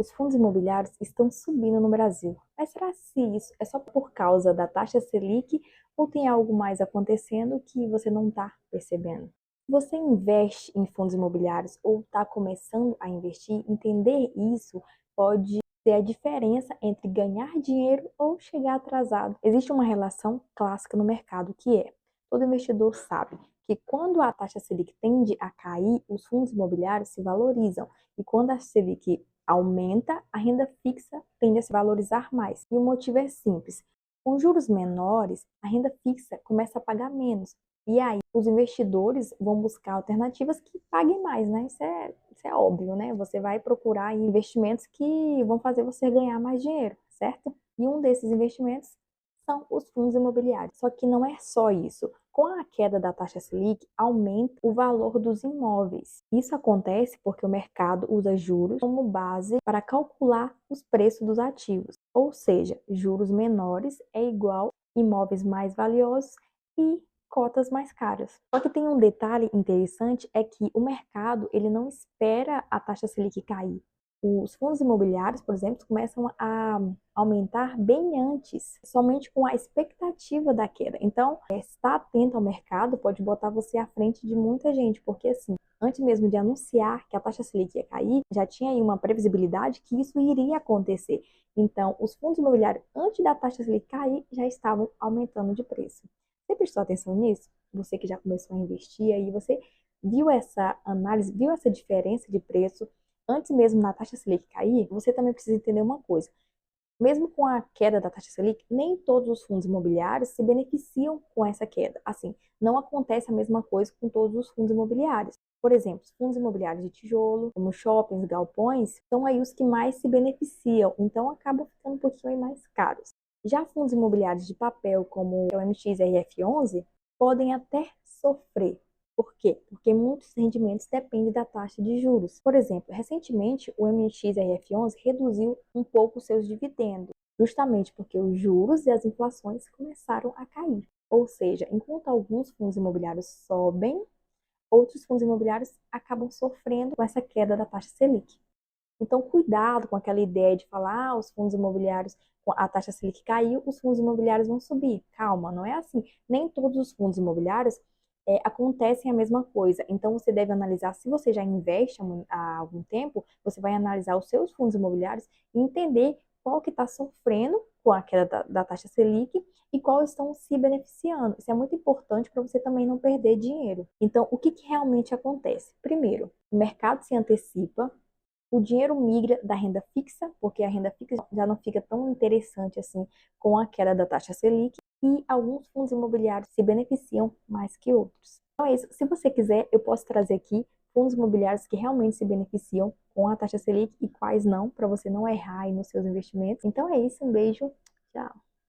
os fundos imobiliários estão subindo no Brasil. Mas será se isso é só por causa da taxa Selic ou tem algo mais acontecendo que você não está percebendo? Se você investe em fundos imobiliários ou está começando a investir, entender isso pode ser a diferença entre ganhar dinheiro ou chegar atrasado. Existe uma relação clássica no mercado que é: todo investidor sabe que quando a taxa Selic tende a cair, os fundos imobiliários se valorizam. E quando a Selic aumenta, a renda fixa tende a se valorizar mais. E o motivo é simples: com juros menores, a renda fixa começa a pagar menos. E aí, os investidores vão buscar alternativas que paguem mais, né? Isso é óbvio, né? Você vai procurar investimentos que vão fazer você ganhar mais dinheiro, certo? E um desses investimentos são os fundos imobiliários. Só que não é só isso. Com a queda da taxa Selic, aumenta o valor dos imóveis. Isso acontece porque o mercado usa juros como base para calcular os preços dos ativos. Ou seja, juros menores é igual imóveis mais valiosos e cotas mais caras. Só que tem um detalhe interessante, é que o mercado ele não espera a taxa Selic cair. Os fundos imobiliários, por exemplo, começam a aumentar bem antes, somente com a expectativa da queda. Então, estar atento ao mercado pode botar você à frente de muita gente, porque assim, antes mesmo de anunciar que a taxa Selic ia cair, já tinha aí uma previsibilidade que isso iria acontecer. Então, os fundos imobiliários, antes da taxa Selic cair, já estavam aumentando de preço. Você prestou atenção nisso? Você que já começou a investir aí, você viu essa análise, viu essa diferença de preço antes mesmo da taxa Selic cair? Você também precisa entender uma coisa. Mesmo com a queda da taxa Selic, nem todos os fundos imobiliários se beneficiam com essa queda. Assim, não acontece a mesma coisa com todos os fundos imobiliários. Por exemplo, os fundos imobiliários de tijolo, como shoppings, galpões, são aí os que mais se beneficiam, então acabam ficando um pouquinho aí mais caros. Já fundos imobiliários de papel, como o MXRF11, podem até sofrer. Por quê? Porque muitos rendimentos dependem da taxa de juros. Por exemplo, recentemente o MXRF11 reduziu um pouco seus dividendos, justamente porque os juros e as inflações começaram a cair. Ou seja, enquanto alguns fundos imobiliários sobem, outros fundos imobiliários acabam sofrendo com essa queda da taxa Selic. Então, cuidado com aquela ideia de falar, os fundos imobiliários, a taxa Selic caiu, os fundos imobiliários vão subir. Calma, não é assim. Nem todos os fundos imobiliários acontecem a mesma coisa. Então, você deve analisar, se você já investe há algum tempo, você vai analisar os seus fundos imobiliários e entender qual que está sofrendo com a queda da taxa Selic e qual estão se beneficiando. Isso é muito importante para você também não perder dinheiro. Então, o que, que realmente acontece? Primeiro, o mercado se antecipa, o dinheiro migra da renda fixa, porque a renda fixa já não fica tão interessante assim com a queda da taxa Selic, e alguns fundos imobiliários se beneficiam mais que outros. Então é isso. Se você quiser, eu posso trazer aqui fundos imobiliários que realmente se beneficiam com a taxa Selic e quais não, para você não errar aí nos seus investimentos. Então é isso, um beijo, tchau.